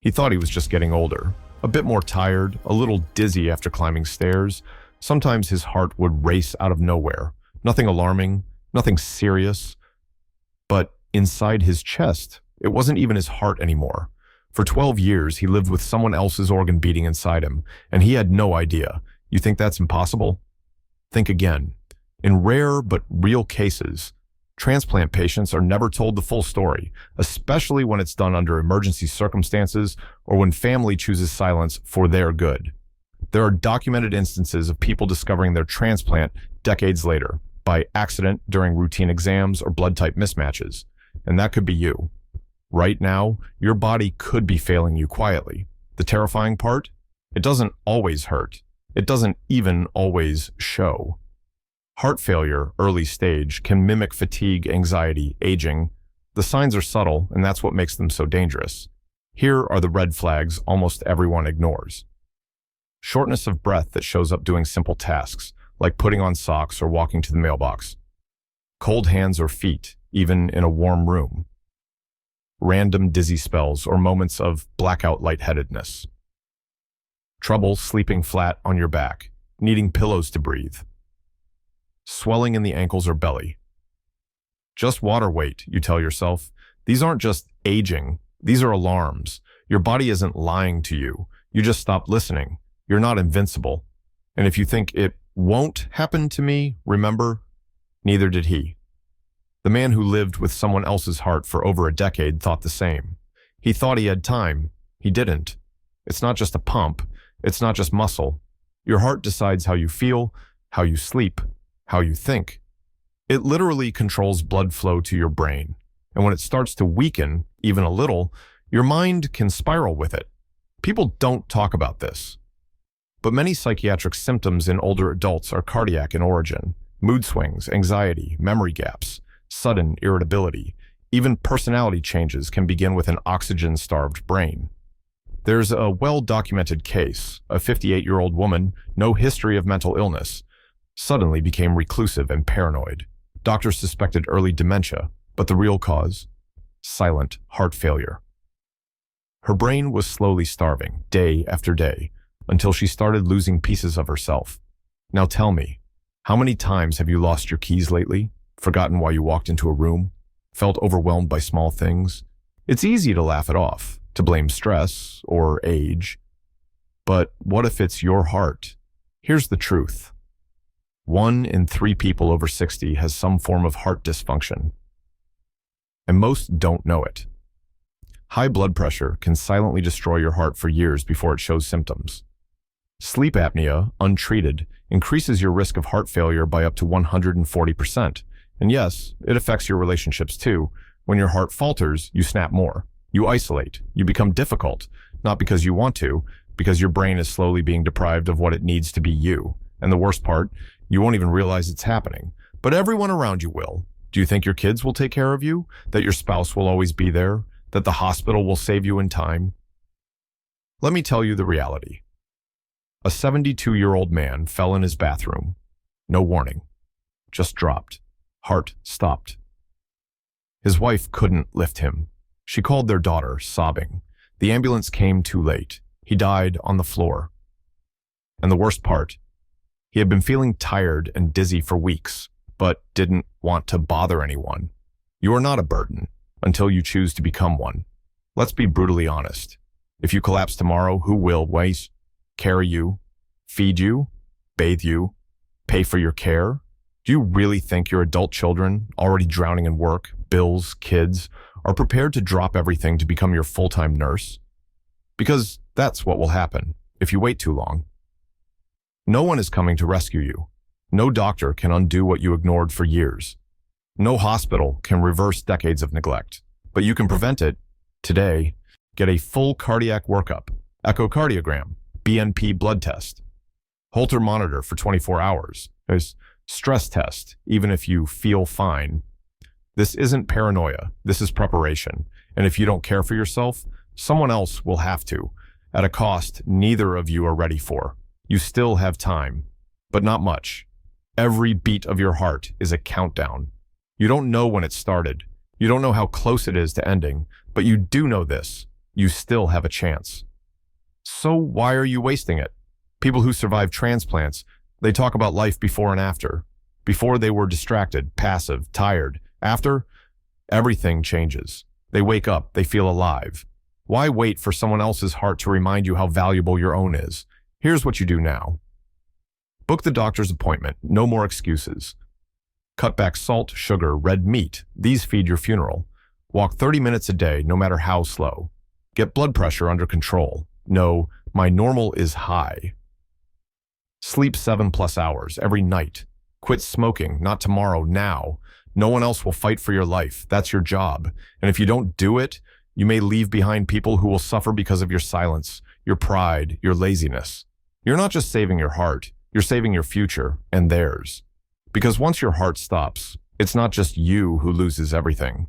He thought he was just getting older, a bit more tired, a little dizzy after climbing stairs. Sometimes his heart would race out of nowhere. Nothing alarming, nothing serious. But inside his chest, it wasn't even his heart anymore. For 12 years, he lived with someone else's organ beating inside him, and he had no idea. You think that's impossible? Think again. In rare but real cases, transplant patients are never told the full story, especially when it's done under emergency circumstances or when family chooses silence for their good. There are documented instances of people discovering their transplant decades later, by accident during routine exams or blood type mismatches. And that could be you. Right now, your body could be failing you quietly. The terrifying part? It doesn't always hurt. It doesn't even always show. Heart failure, early stage, can mimic fatigue, anxiety, aging. The signs are subtle, and that's what makes them so dangerous. Here are the red flags almost everyone ignores. Shortness of breath that shows up doing simple tasks, like putting on socks or walking to the mailbox. Cold hands or feet, even in a warm room. Random dizzy spells or moments of blackout lightheadedness. Trouble sleeping flat on your back, needing pillows to breathe. Swelling in the ankles or belly. Just water weight, you tell yourself. These aren't just aging, these are alarms. Your body isn't lying to you. You just stopped listening. You're not invincible. And if you think it won't happen to me, remember, neither did he. The man who lived with someone else's heart for over a decade thought the same. He thought he had time. He didn't. It's not just a pump. It's not just muscle. Your heart decides how you feel, how you sleep, how you think. It literally controls blood flow to your brain. And when it starts to weaken, even a little, your mind can spiral with it. People don't talk about this. But many psychiatric symptoms in older adults are cardiac in origin. Mood swings, anxiety, memory gaps, sudden irritability, even personality changes can begin with an oxygen-starved brain. There's a well-documented case. A 58-year-old woman, no history of mental illness, suddenly became reclusive and paranoid. Doctors suspected early dementia, but the real cause? Silent heart failure. Her brain was slowly starving, day after day, until she started losing pieces of herself. Now tell me, how many times have you lost your keys lately? Forgotten why you walked into a room? Felt overwhelmed by small things? It's easy to laugh it off, to blame stress or age. But what if it's your heart? Here's the truth. 1 in 3 people over 60 has some form of heart dysfunction. And most don't know it. High blood pressure can silently destroy your heart for years before it shows symptoms. Sleep apnea, untreated, increases your risk of heart failure by up to 140%. And yes, it affects your relationships too. When your heart falters, you snap more. You isolate. You become difficult, not because you want to, because your brain is slowly being deprived of what it needs to be you. And the worst part, you won't even realize it's happening. But everyone around you will. Do you think your kids will take care of you? That your spouse will always be there? That the hospital will save you in time? Let me tell you the reality. A 72-year-old man fell in his bathroom. No warning. Just dropped. Heart stopped. His wife couldn't lift him. She called their daughter, sobbing. The ambulance came too late. He died on the floor. And the worst part, he had been feeling tired and dizzy for weeks, but didn't want to bother anyone. You are not a burden until you choose to become one. Let's be brutally honest. If you collapse tomorrow, who will carry you, feed you, bathe you, pay for your care? Do you really think your adult children, already drowning in work, bills, kids, are prepared to drop everything to become your full-time nurse? Because that's what will happen if you wait too long. No one is coming to rescue you. No doctor can undo what you ignored for years. No hospital can reverse decades of neglect. But you can prevent it today. Get a full cardiac workup, echocardiogram, BNP blood test, Holter monitor for 24 hours. There's stress test, even if you feel fine. This isn't paranoia. This is preparation. And if you don't care for yourself, someone else will have to, at a cost neither of you are ready for. You still have time, but not much. Every beat of your heart is a countdown. You don't know when it started. You don't know how close it is to ending, but you do know this. you still have a chance. So why are you wasting it? People who survive transplants, they talk about life before and after. Before they were distracted, passive, tired. After, everything changes. They wake up, they feel alive. Why wait for someone else's heart to remind you how valuable your own is? Here's what you do now. Book the doctor's appointment, no more excuses. Cut back salt, sugar, red meat. These feed your funeral. Walk 30 minutes a day, no matter how slow. Get blood pressure under control. No, my normal is high. Sleep 7+ hours every night. Quit smoking, not tomorrow, now. No one else will fight for your life. That's your job. And if you don't do it, you may leave behind people who will suffer because of your silence, your pride, your laziness. You're not just saving your heart, you're saving your future and theirs. Because once your heart stops, it's not just you who loses everything.